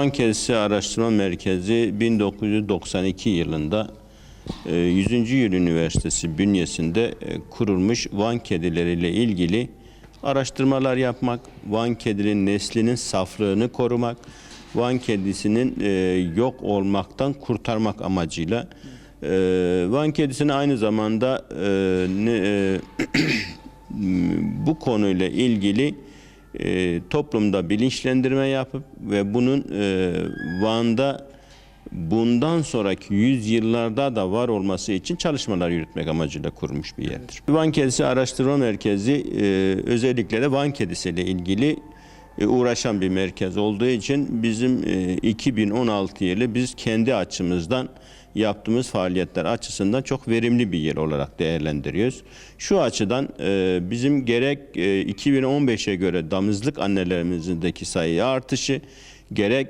Van Kedisi Araştırma Merkezi 1992 yılında 100. Yıl Üniversitesi bünyesinde kurulmuş Van kedileriyle ilgili araştırmalar yapmak, Van kedinin neslinin saflığını korumak, Van kedisinin yok olmaktan kurtarmak amacıyla Van kedisini aynı zamanda bu konuyla ilgili toplumda bilinçlendirme yapıp ve bunun Van'da bundan sonraki yüzyıllarda da var olması için çalışmalar yürütmek amacıyla kurulmuş bir yerdir. Van Kedisi Araştırma Merkezi özellikle de Van Kedisi ile ilgili uğraşan bir merkez olduğu için bizim 2016 yılı biz kendi açımızdan yaptığımız faaliyetler açısından çok verimli bir yıl olarak değerlendiriyoruz. Şu açıdan bizim gerek 2015'e göre damızlık annelerimizdeki sayı artışı, gerek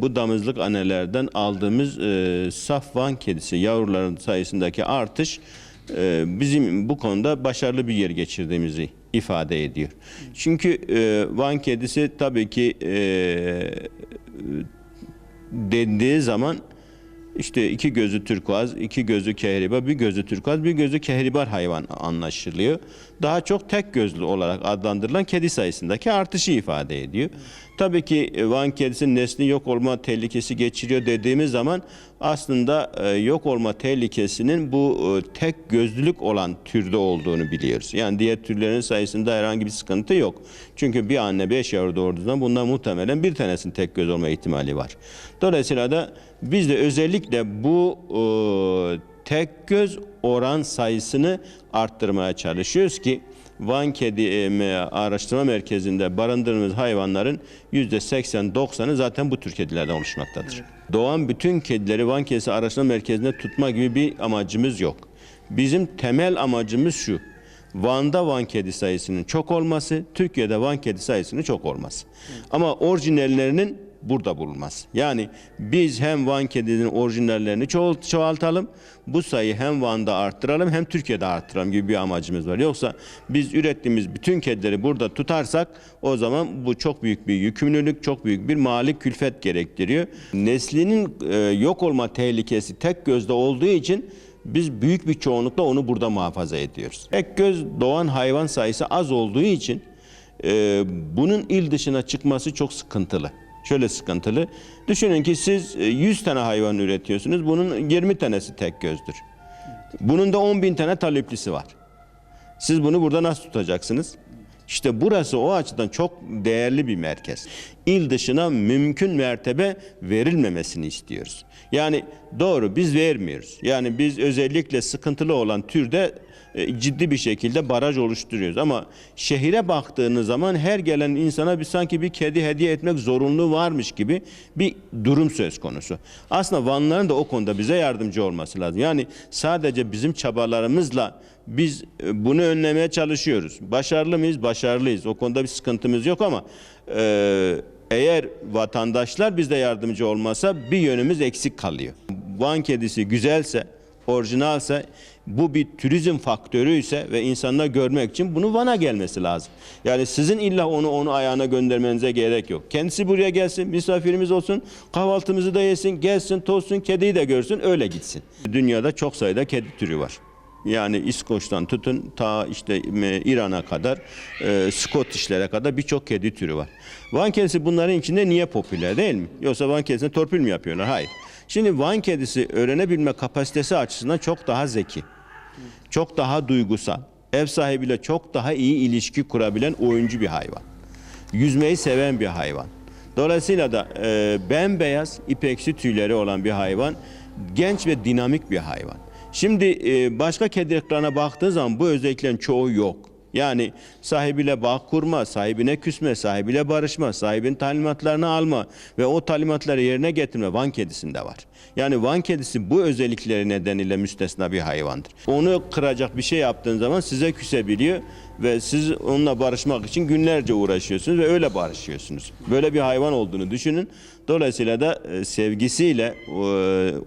bu damızlık annelerden aldığımız saf Van kedisi yavruların sayısındaki artış bizim bu konuda başarılı bir yer geçirdiğimizi ifade ediyor. Çünkü Van kedisi tabii ki dendiği zaman işte iki gözü turkuaz, iki gözü kehribar, bir gözü turkuaz, bir gözü kehribar hayvan anlaşılıyor. Daha çok tek gözlü olarak adlandırılan kedi sayısındaki artışı ifade ediyor. Tabii ki Van kedisinin nesli yok olma tehlikesi geçiriyor dediğimiz zaman aslında yok olma tehlikesinin bu tek gözlülük olan türde olduğunu biliyoruz. Yani diğer türlerin sayısında herhangi bir sıkıntı yok. Çünkü bir anne 5 yavru doğurduğu zaman bundan muhtemelen bir tanesinin tek göz olma ihtimali var. Dolayısıyla da biz de özellikle bu tek göz oran sayısını arttırmaya çalışıyoruz ki Van Kedi Araştırma Merkezi'nde barındırdığımız hayvanların %80-90'ı zaten bu tür kedilerden oluşmaktadır. Evet. Doğan bütün kedileri Van Kedisi Araştırma Merkezi'nde tutma gibi bir amacımız yok. Bizim temel amacımız şu: Van'da Van kedi sayısının çok olması, Türkiye'de Van kedi sayısının çok olması. Evet. Ama orijinallerinin burada bulunmaz. Yani biz hem Van kedinin orijinallerini çoğaltalım, bu sayıyı hem Van'da arttıralım hem Türkiye'de arttıralım gibi bir amacımız var. Yoksa biz ürettiğimiz bütün kedileri burada tutarsak o zaman bu çok büyük bir yükümlülük, çok büyük bir mali külfet gerektiriyor. Neslinin yok olma tehlikesi tek gözde olduğu için biz büyük bir çoğunlukla onu burada muhafaza ediyoruz. Tek göz doğan hayvan sayısı az olduğu için bunun il dışına çıkması çok sıkıntılı. Şöyle sıkıntılı. Düşünün ki siz 100 tane hayvan üretiyorsunuz. Bunun 20 tanesi tek gözdür. Bunun da 10.000 tane taleplisi var. Siz bunu burada nasıl tutacaksınız? İşte burası o açıdan çok değerli bir merkez. İl dışına mümkün mertebe verilmemesini istiyoruz. Yani doğru, biz vermiyoruz. Yani biz özellikle sıkıntılı olan türde ciddi bir şekilde baraj oluşturuyoruz. Ama şehire baktığınız zaman her gelen insana sanki bir kedi hediye etmek zorunluluğu varmış gibi bir durum söz konusu. Aslında Vanlıların da o konuda bize yardımcı olması lazım. Yani sadece bizim çabalarımızla biz bunu önlemeye çalışıyoruz. Başarılı mıyız? Başarılıyız. O konuda bir sıkıntımız yok ama eğer vatandaşlar bizde yardımcı olmasa bir yönümüz eksik kalıyor. Van kedisi güzelse, orijinalse, bu bir turizm faktörü ise ve insanlar görmek için bunu Van'a gelmesi lazım. Yani sizin illa onu ayağına göndermenize gerek yok. Kendisi buraya gelsin, misafirimiz olsun, kahvaltımızı da yesin, gelsin, tozsun, kediyi de görsün, öyle gitsin. Dünyada çok sayıda kedi türü var. Yani İskoç'tan tutun ta işte İran'a kadar, Scottish'lere kadar birçok kedi türü var. Van kedisi bunların içinde niye popüler değil mi? Yoksa Van kedisine torpil mi yapıyorlar? Hayır. Şimdi Van kedisi öğrenebilme kapasitesi açısından çok daha zeki, çok daha duygusal, ev sahibiyle çok daha iyi ilişki kurabilen oyuncu bir hayvan. Yüzmeyi seven bir hayvan. Dolayısıyla da bembeyaz ipeksi tüyleri olan bir hayvan, genç ve dinamik bir hayvan. Şimdi başka kedilerine baktığı zaman bu özelliklerin çoğu yok. Yani sahibiyle bağ kurma, sahibine küsme, sahibiyle barışma, sahibinin talimatlarını alma ve o talimatları yerine getirme Van kedisinde var. Yani Van kedisi bu özellikleri nedeniyle müstesna bir hayvandır. Onu kıracak bir şey yaptığın zaman size küsebiliyor ve siz onunla barışmak için günlerce uğraşıyorsunuz ve öyle barışıyorsunuz. Böyle bir hayvan olduğunu düşünün. Dolayısıyla da sevgisiyle,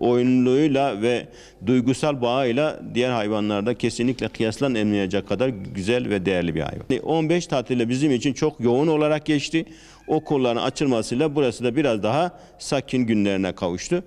oyunluğuyla ve duygusal bağıyla diğer hayvanlarda kesinlikle kıyaslanamayacak kadar güzel ve değerli bir hayvan. 15 tatili bizim için çok yoğun olarak geçti. Okulların açılmasıyla burası da biraz daha sakin günlerine kavuştu.